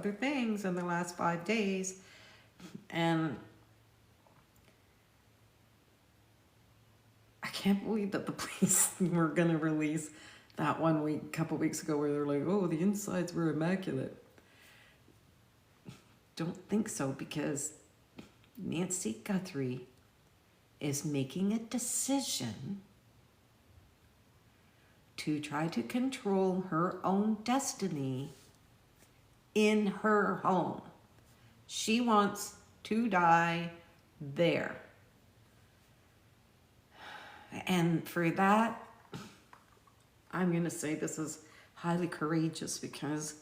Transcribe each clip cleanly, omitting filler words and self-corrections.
other things in the last 5 days. And I can't believe that the police were going to release that one week, couple weeks ago, where they're like, oh, the insides were immaculate. Don't think so, because Nancy Guthrie is making a decision to try to control her own destiny in her home. She wants to die there. And for that, I'm going to say this is highly courageous, because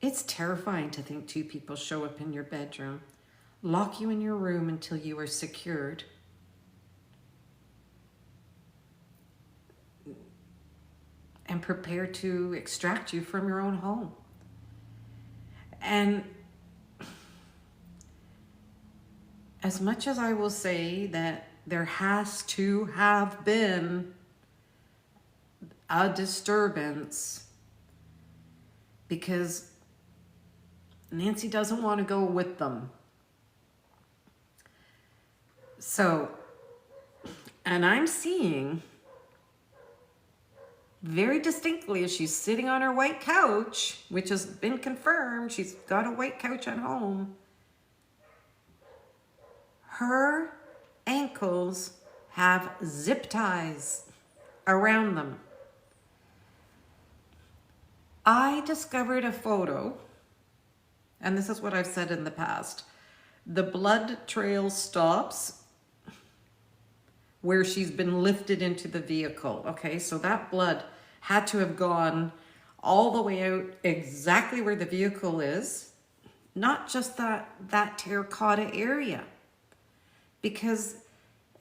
it's terrifying to think 2 people show up in your bedroom, lock you in your room until you are secured, and prepare to extract you from your own home. And as much as I will say that there has to have been a disturbance, because Nancy doesn't want to go with them. So, and I'm seeing very distinctly, as she's sitting on her white couch, which has been confirmed, she's got a white couch at home, her ankles have zip ties around them. I discovered a photo, and this is what I've said in the past. The blood trail stops where she's been lifted into the vehicle. Okay, so that blood had to have gone all the way out exactly where the vehicle is, not just that terracotta area. Because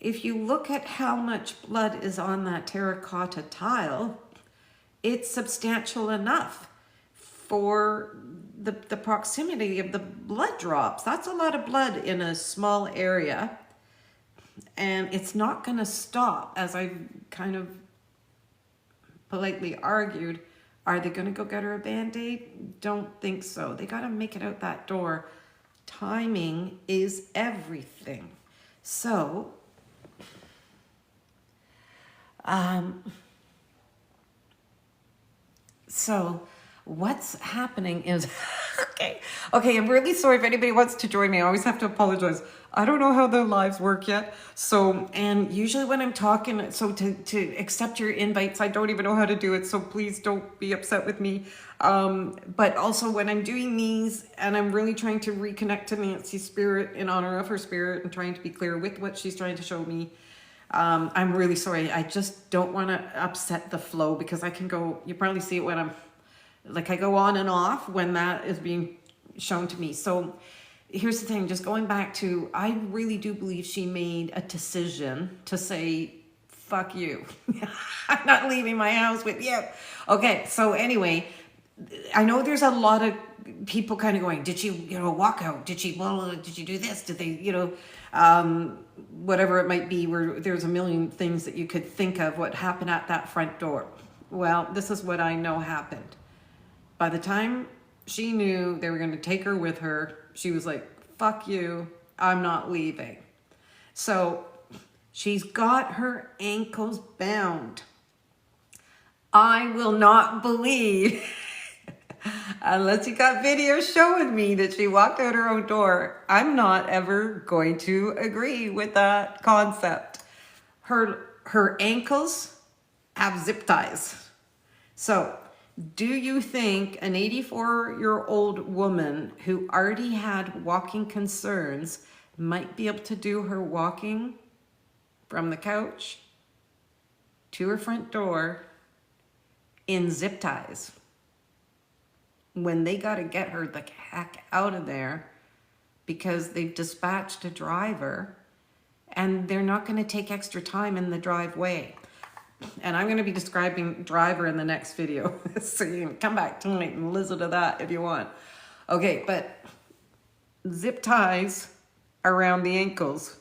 if you look at how much blood is on that terracotta tile, it's substantial enough for the proximity of the blood drops. That's a lot of blood in a small area. And it's not going to stop, as I've kind of politely argued. Are they going to go get her a Band-Aid? Don't think so. They got to make it out that door. Timing is everything. So, what's happening is, okay, I'm really sorry if anybody wants to join me. I always have to apologize. I don't know how their lives work yet. So, and usually when I'm talking, so to accept your invites, I don't even know how to do it. So please don't be upset with me. But also when I'm doing these and I'm really trying to reconnect to Nancy's spirit in honor of her spirit and trying to be clear with what she's trying to show me, I'm really sorry. I just don't want to upset the flow, because I can go, you probably see it when I'm, like, I go on and off when that is being shown to me. So here's the thing, just going back to, I really do believe she made a decision to say, fuck you. I'm not leaving my house with you. Okay, so anyway, I know there's a lot of people kind of going, did she, walk out? Did she, did she do this? Did they, whatever it might be, where there's a million things that you could think of what happened at that front door. Well, this is what I know happened. By the time she knew they were going to take her with her, she was like, fuck you, I'm not leaving. So she's got her ankles bound. I will not believe, unless you got videos showing me that she walked out her own door, I'm not ever going to agree with that concept. Her ankles have zip ties. So, do you think an 84-year-old woman who already had walking concerns might be able to do her walking from the couch to her front door in zip ties, when they got to get her the heck out of there because they've dispatched a driver and they're not going to take extra time in the driveway? And I'm going to be describing driver in the next video. So you can come back tonight and listen to that if you want. Okay, but zip ties around the ankles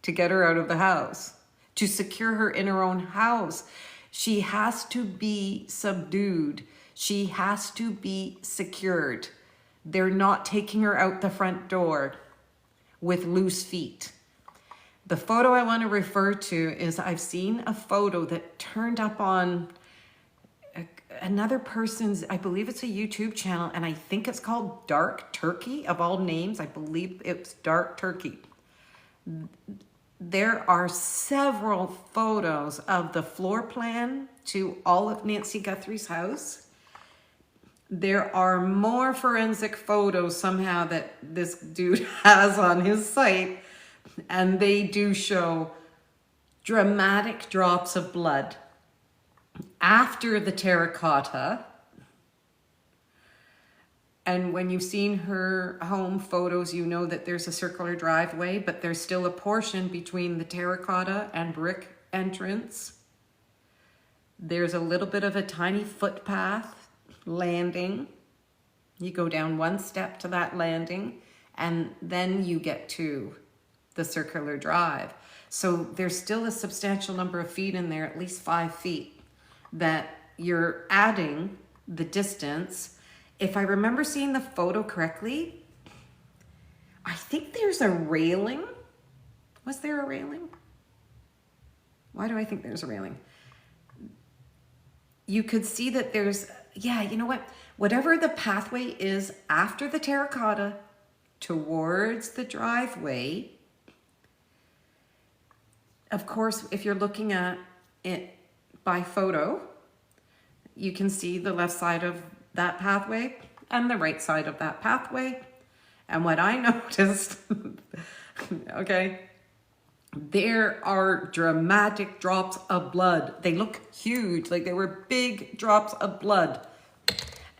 to get her out of the house, to secure her in her own house. She has to be subdued. She has to be secured. They're not taking her out the front door with loose feet. The photo I want to refer to is I've seen a photo that turned up on another person's, I believe it's a YouTube channel, and I think it's called Dark Turkey, of all names. I believe it's Dark Turkey. There are several photos of the floor plan to all of Nancy Guthrie's house. There are more forensic photos somehow that this dude has on his site, and they do show dramatic drops of blood after the terracotta. And when you've seen her home photos, you know that there's a circular driveway, but there's still a portion between the terracotta and brick entrance. There's a little bit of a tiny footpath landing. You go down one step to that landing, and then you get to the circular drive. So there's still a substantial number of feet in there, at least 5 feet, that you're adding the distance. If I remember seeing the photo correctly, I think there's a railing. Was there a railing? Why do I think there's a railing? You could see that there's, yeah, you know what? Whatever the pathway is after the terracotta towards the driveway, of course, if you're looking at it by photo, you can see the left side of that pathway and the right side of that pathway. And what I noticed, okay, there are dramatic drops of blood. They look huge, like they were big drops of blood.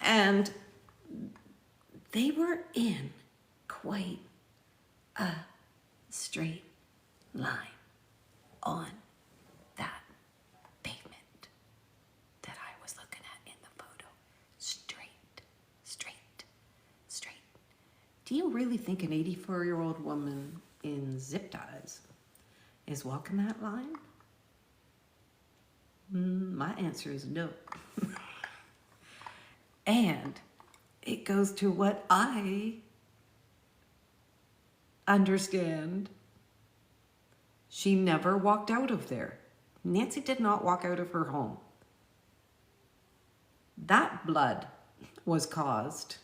And they were in quite a straight line on that pavement that I was looking at in the photo. Straight, straight, straight. Do you really think an 84-year-old woman in zip ties is walking that line? My answer is no. And it goes to what I understand. She never walked out of there. Nancy did not walk out of her home. That blood was caused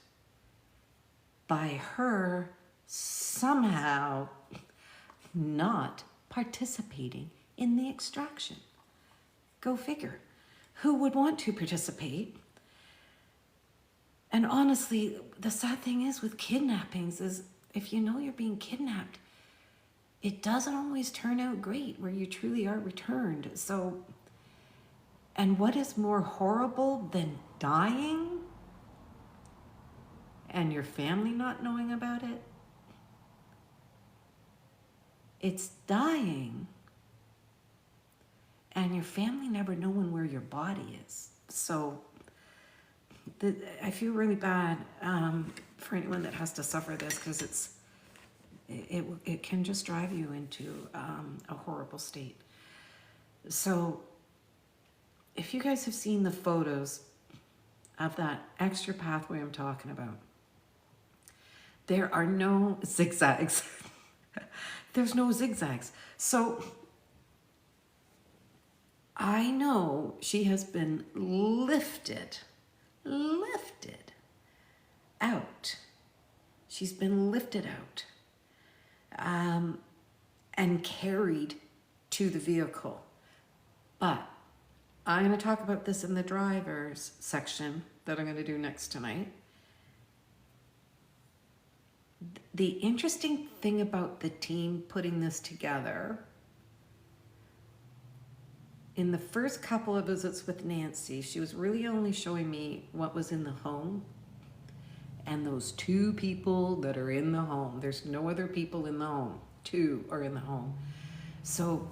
by her somehow not participating in the extraction. Go figure. Who would want to participate? And honestly, the sad thing is with kidnappings is if you know you're being kidnapped, it doesn't always turn out great where you truly are returned. So, and what is more horrible than dying and your family not knowing about it? It's dying and your family never knowing where your body is. So I feel really bad for anyone that has to suffer this, because it can just drive you into a horrible state. So if you guys have seen the photos of that extra pathway I'm talking about, there are no zigzags. There's no zigzags. So I know she has been lifted out. She's been lifted out and carried to the vehicle. But I'm going to talk about this in the driver's section that I'm going to do next tonight. The interesting thing about the team putting this together, in the first couple of visits with Nancy, she was really only showing me what was in the home and those 2 people that are in the home. There's no other people in the home. 2 are in the home. So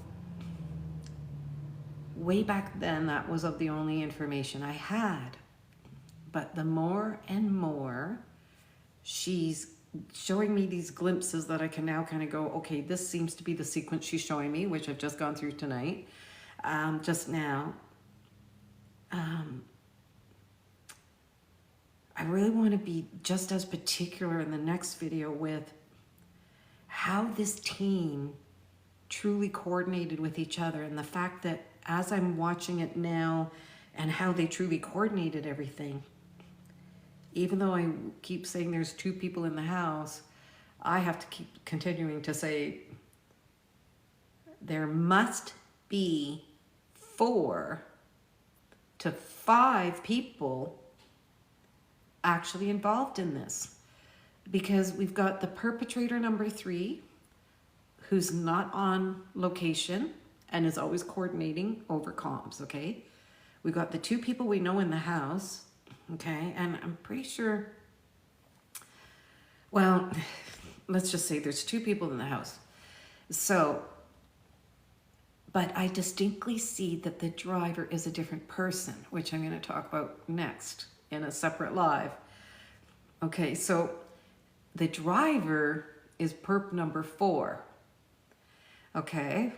way back then, that was of the only information I had. But the more and more she's showing me these glimpses that I can now kind of go, okay, this seems to be the sequence she's showing me, which I've just gone through tonight. Just now, I really want to be just as particular in the next video with how this team truly coordinated with each other, and the fact that as I'm watching it now and how they truly coordinated everything, even though I keep saying there's 2 people in the house, I have to keep continuing to say there must be 4 to 5 people actually involved in this, because we've got the perpetrator number 3, who's not on location and is always coordinating over comms, okay? We've got the 2 people we know in the house, okay? And I'm pretty sure, well, let's just say there's 2 people in the house. So, but I distinctly see that the driver is a different person, which I'm going to talk about next in a separate live. Okay, so the driver is perp number 4. Okay.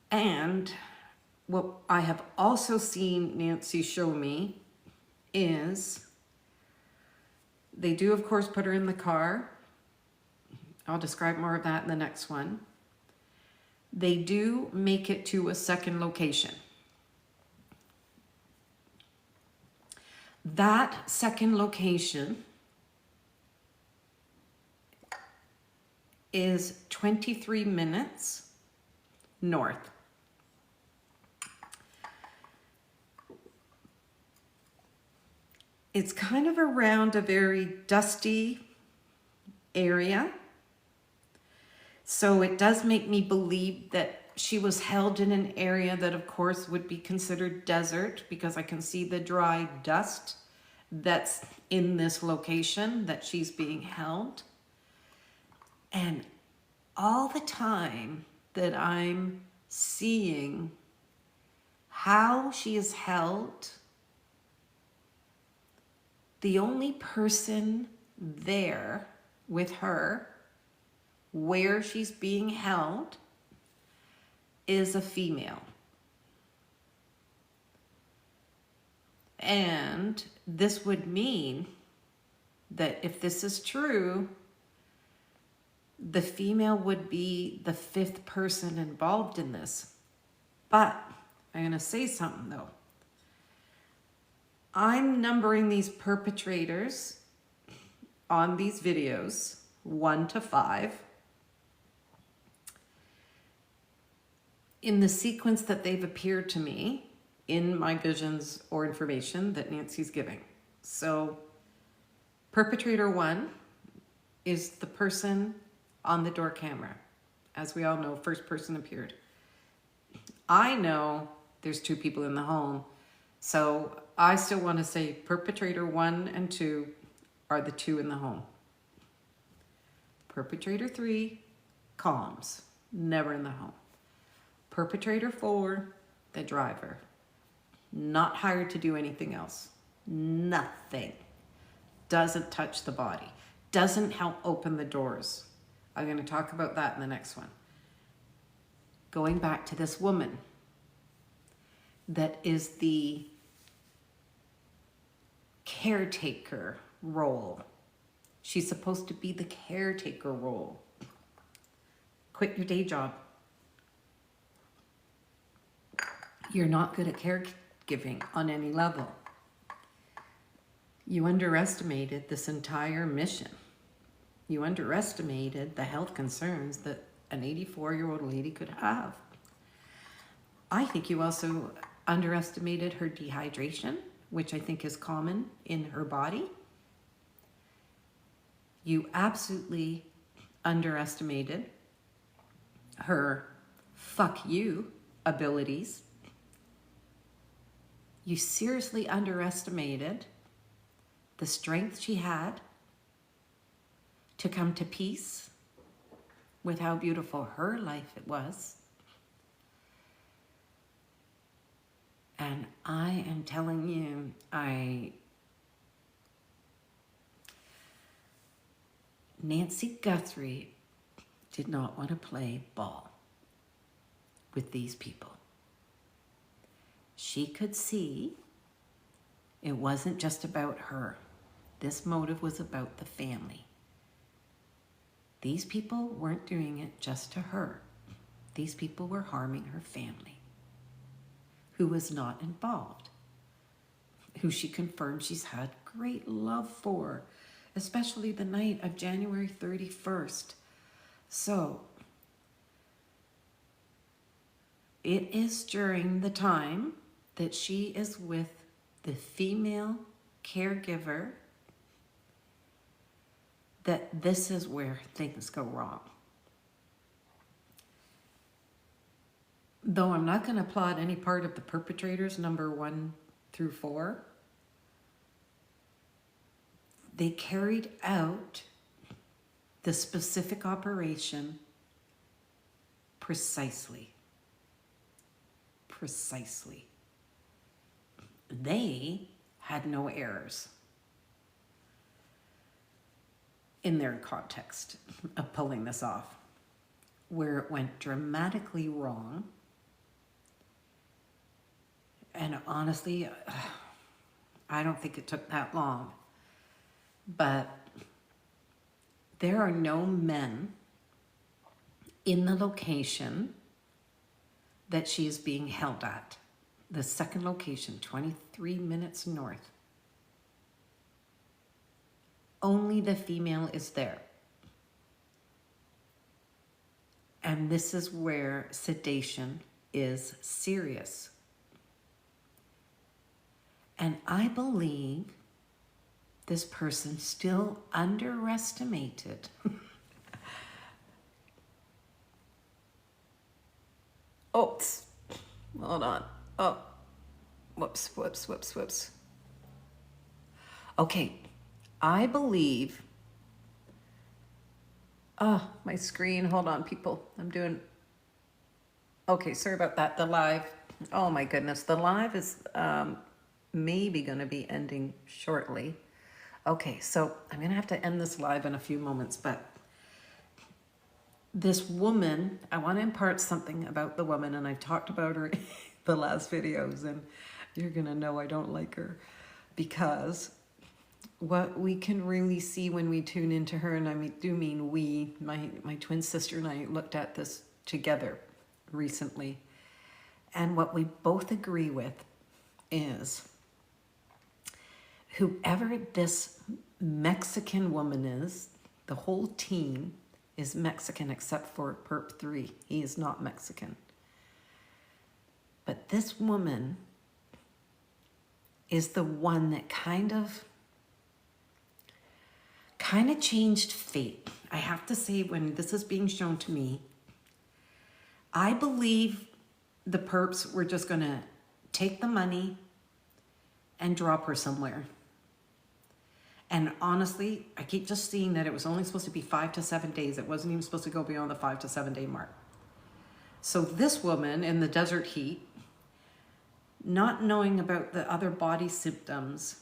And what I have also seen Nancy show me is they do, of course, put her in the car. I'll describe more of that in the next one. They do make it to a second location. That second location is 23 minutes north. It's kind of around a very dusty area. So it does make me believe that she was held in an area that of course would be considered desert, because I can see the dry dust that's in this location that she's being held. And all the time that I'm seeing how she is held, the only person there with her where she's being held is a female. And this would mean that if this is true, the female would be the 5th person involved in this. But I'm going to say something though. I'm numbering these perpetrators on these videos 1 to 5 in the sequence that they've appeared to me in my visions or information that Nancy's giving. So perpetrator 1 is the person on the door camera. As we all know, first person appeared. I know there's 2 people in the home, so I still want to say perpetrator 1 and 2 are the 2 in the home. Perpetrator 3, comms, never in the home. Perpetrator 4, the driver, not hired to do anything else. Nothing. Doesn't touch the body. Doesn't help open the doors. I'm going to talk about that in the next one. Going back to this woman that is the caretaker role. She's supposed to be the caretaker role. Quit your day job. You're not good at caregiving on any level. You underestimated this entire mission. You underestimated the health concerns that an 84-year-old lady could have. I think you also underestimated her dehydration, which I think is common in her body. You absolutely underestimated her fuck you abilities. You seriously underestimated the strength she had to come to peace with how beautiful her life it was. And I am telling you, Nancy Guthrie did not want to play ball with these people. She could see It wasn't just about her. This motive was about the family. These people weren't doing it just to her. These people were harming her family, who was not involved, who she confirmed she's had great love for, especially the night of January 31st. So it is during the time that she is with the female caregiver that this is where things go wrong. Though I'm not going to applaud any part of the perpetrators, number 1 through 4, they carried out the specific operation precisely. They had no errors in their context of pulling this off. Where it went dramatically wrong, and honestly, I don't think it took that long, but there are no men in the location that she is being held at. The second location, 23 minutes north. Only the female is there. And this is where sedation is serious. And I believe this person still underestimated oops, hold on. Oh, whoops. Okay, I believe, oh, my screen, hold on, people. I'm doing, okay, sorry about that. The live, oh my goodness, the live is maybe going to be ending shortly. Okay, so I'm going to have to end this live in a few moments, but this woman, I want to impart something about the woman, and I've talked about her in the last videos, and you're going to know I don't like her, because what we can really see when we tune into her, and I do mean we, my twin sister and I looked at this together recently, and what we both agree with is whoever this Mexican woman is, the whole team is Mexican except for Perp 3. He is not Mexican. But this woman is the one that kind of changed fate. I have to say, when this is being shown to me, I believe the perps were just going to take the money and drop her somewhere. And honestly, I keep just seeing that it was only supposed to be 5 to 7 days. It wasn't even supposed to go beyond the 5 to 7 day mark. So this woman in the desert heat, not knowing about the other body symptoms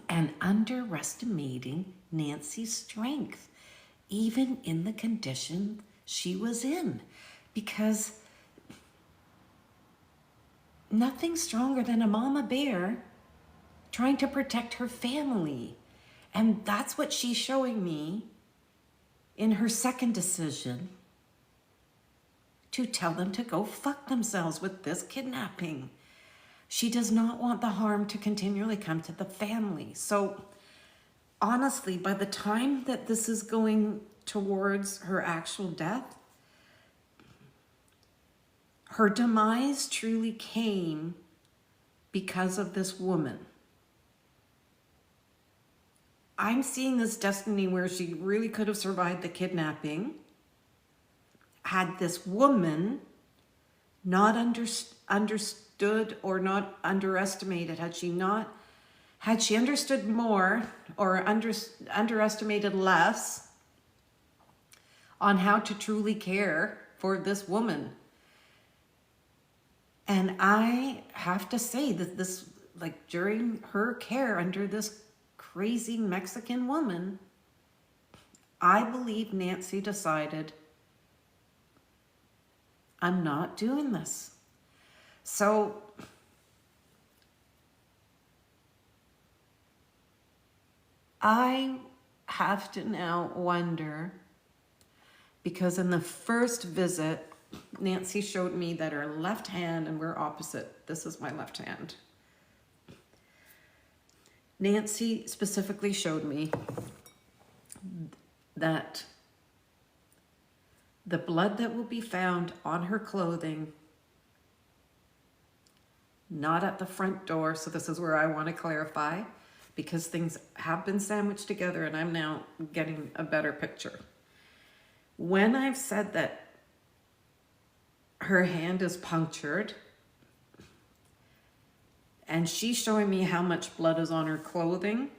and underestimating Nancy's strength, even in the condition she was in, because nothing stronger than a mama bear trying to protect her family. And that's what she's showing me in her second decision to tell them to go fuck themselves with this kidnapping. She does not want the harm to continually come to the family. So honestly, by the time that this is going towards her actual death, her demise truly came because of this woman. I'm seeing this destiny where she really could have survived the kidnapping had this woman not understood or not underestimated, had she understood more or underestimated less on how to truly care for this woman. And I have to say that this, like during her care under this crazy Mexican woman, I believe Nancy decided, I'm not doing this. So I have to now wonder, because in the first visit, Nancy showed me that her left hand, and we're opposite. This is my left hand. Nancy specifically showed me that the blood that will be found on her clothing, not at the front door. So this is where I want to clarify, because things have been sandwiched together and I'm now getting a better picture. When I've said that her hand is punctured, and she's showing me how much blood is on her clothing,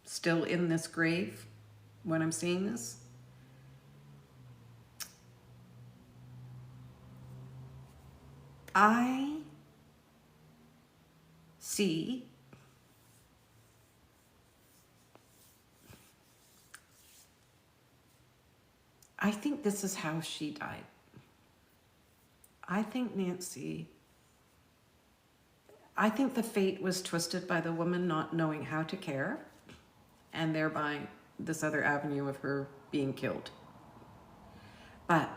still in this grave when I'm seeing this, I see I think this is how she died. I think the fate was twisted by the woman not knowing how to care, and thereby this other avenue of her being killed. But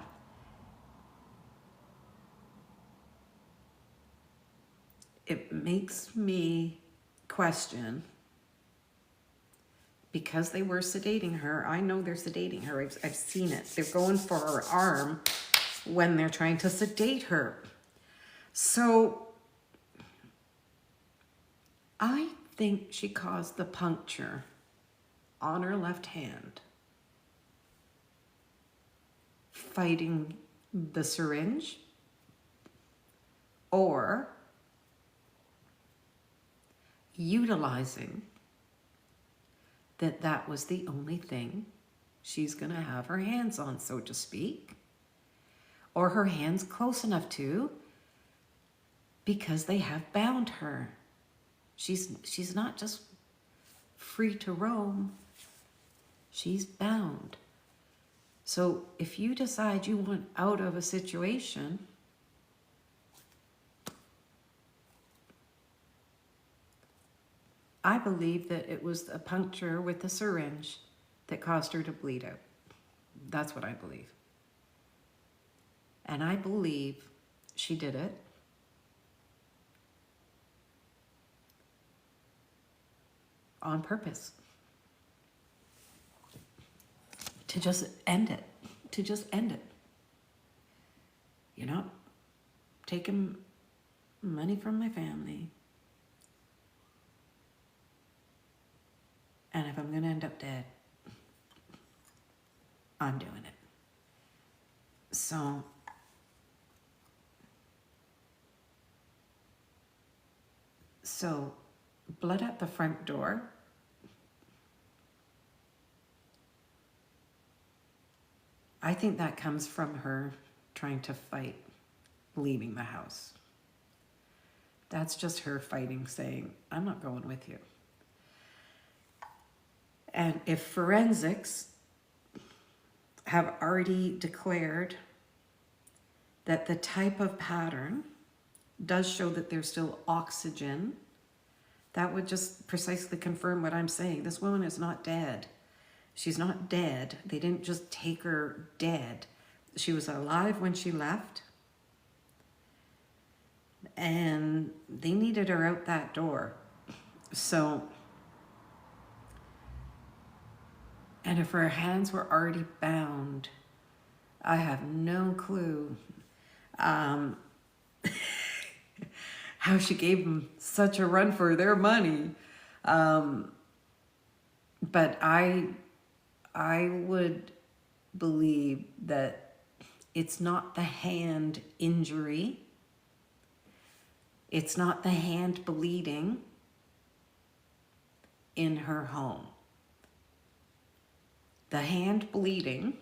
it makes me question, because they were sedating her. I know they're sedating her. I've seen it. They're going for her arm when they're trying to sedate her. So I think she caused the puncture on her left hand, fighting the syringe, or utilizing that was the only thing she's going to have her hands on, so to speak, or her hands close enough to, because they have bound her. She's not just free to roam. She's bound. So if you decide you want out of a situation, I believe that it was a puncture with the syringe that caused her to bleed out. That's what I believe. And I believe she did it on purpose. To just end it. To just end it. You know, taking money from my family. And if I'm going to end up dead, I'm doing it. So blood at the front door. I think that comes from her trying to fight leaving the house. That's just her fighting, saying, I'm not going with you. And if forensics have already declared that the type of pattern does show that there's still oxygen, that would just precisely confirm what I'm saying. This woman is not dead. She's not dead. They didn't just take her dead. She was alive when she left. And they needed her out that door. So, and if her hands were already bound, I have no clue how she gave them such a run for their money. But I would believe that it's not the hand injury. It's not the hand bleeding in her home. The hand bleeding,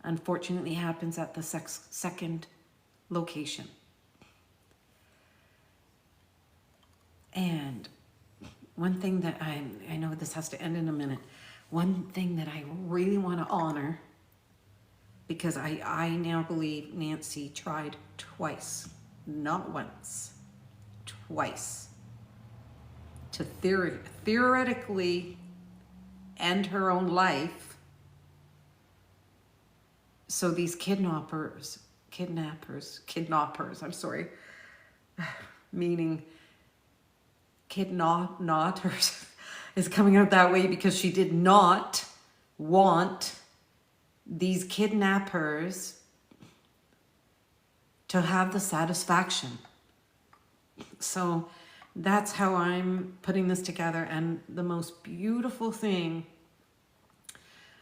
unfortunately, happens at the second location. And one thing that I know this has to end in a minute, one thing that I really want to honor, because I now believe Nancy tried twice, not once, twice. to theoretically end her own life. So these kidnappers, I'm sorry, meaning kidnappers is coming out that way because she did not want these kidnappers to have the satisfaction. So that's how I'm putting this together. And the most beautiful thing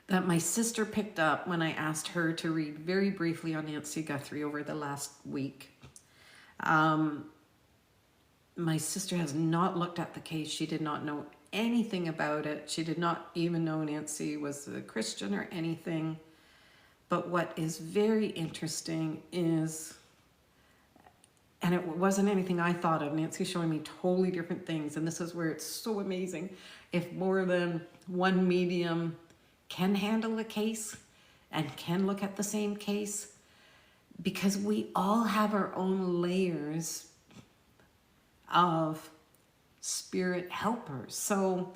that my sister picked up when I asked her to read very briefly on Nancy Guthrie over the last week. My sister has not looked at the case. She did not know anything about it. She did not even know Nancy was a Christian or anything. But what is very interesting is, and it wasn't anything I thought of, Nancy's showing me totally different things, and this is where it's so amazing. If more than one medium can handle a case and can look at the same case, because we all have our own layers of spirit helpers. So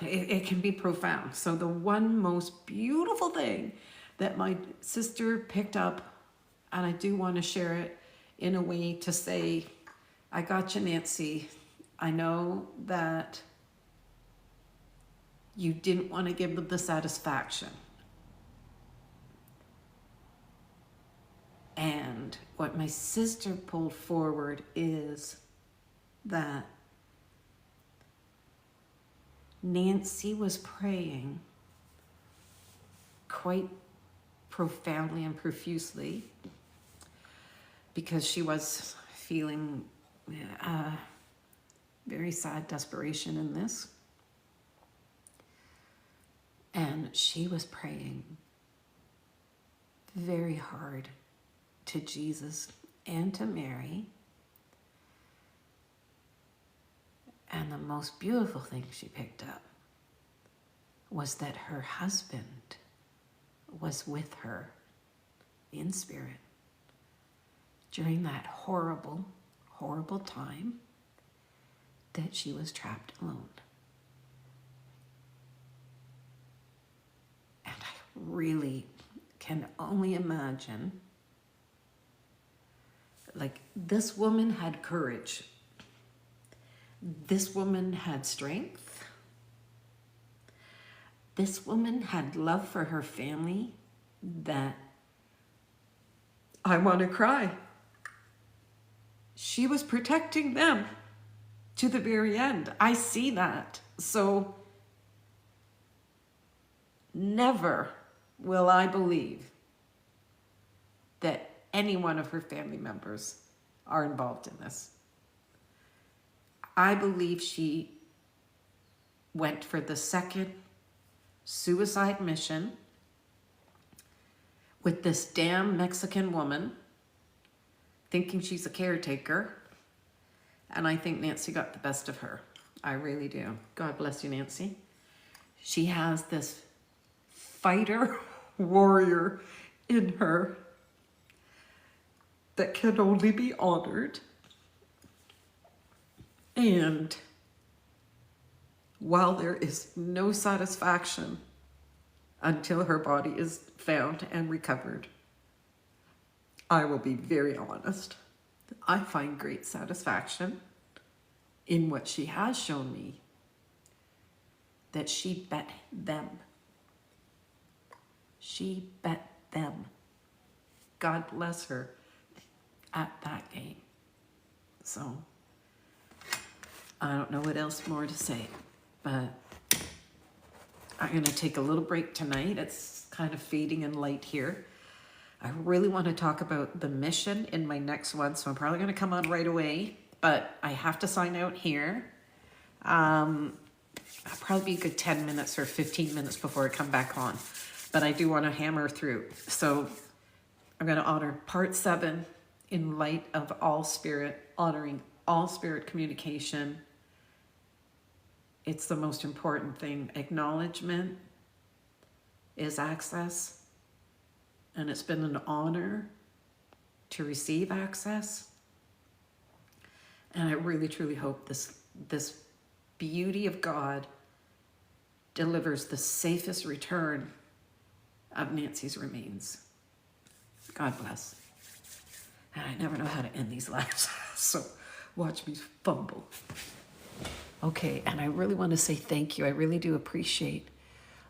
it can be profound. So the one most beautiful thing that my sister picked up, and I do want to share it in a way to say, I got you, Nancy. I know that you didn't want to give them the satisfaction. And what my sister pulled forward is that Nancy was praying quite profoundly and profusely because she was feeling very sad desperation in this. And she was praying very hard to Jesus and to Mary. And the most beautiful thing she picked up was that her husband was with her in spirit during that horrible, horrible time that she was trapped alone. And I really can only imagine, like, this woman had courage. This woman had strength. This woman had love for her family that I want to cry. She was protecting them to the very end. I see that. So never will I believe that any one of her family members are involved in this. I believe she went for the second suicide mission with this damn Mexican woman, thinking she's a caretaker. And I think Nancy got the best of her. I really do. God bless you, Nancy. She has this fighter warrior in her that can only be honored. And while there is no satisfaction until her body is found and recovered, I will be very honest. I find great satisfaction in what she has shown me, that she bet them. She bet them. God bless her at that game. So I don't know what else more to say, but I'm going to take a little break tonight. It's kind of fading in light here. I really want to talk about the mission in my next one, so I'm probably going to come on right away, but I have to sign out here. I'll probably be a good 10 minutes or 15 minutes before I come back on, but I do want to hammer through. So I'm going to honor part 7 in light of all spirit, honoring all spirit communication. It's the most important thing. Acknowledgement is access. And it's been an honor to receive access. And I really, truly hope this this beauty of God delivers the safest return of Nancy's remains. God bless. And I never know how to end these lives, so watch me fumble. Okay, and I really want to say thank you. I really do appreciate.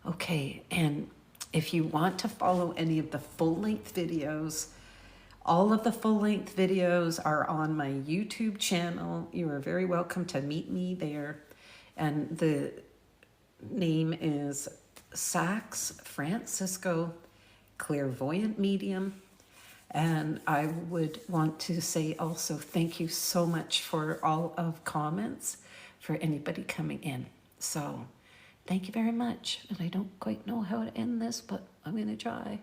Okay, and if you want to follow any of the full-length videos, all of the full-length videos are on my YouTube channel. You are very welcome to meet me there. And the name is Sax Francisco Clairvoyant Medium. And I would want to say also thank you so much for all of comments for anybody coming in. So thank you very much. And I don't quite know how to end this, but I'm going to try.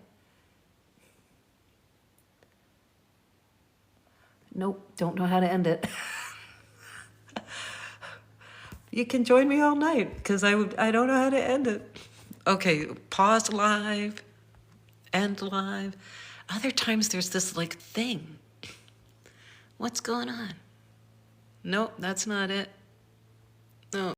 Nope, don't know how to end it. You can join me all night because I don't know how to end it. Okay, pause live, end live. Other times there's this like thing. What's going on? Nope, that's not it. No.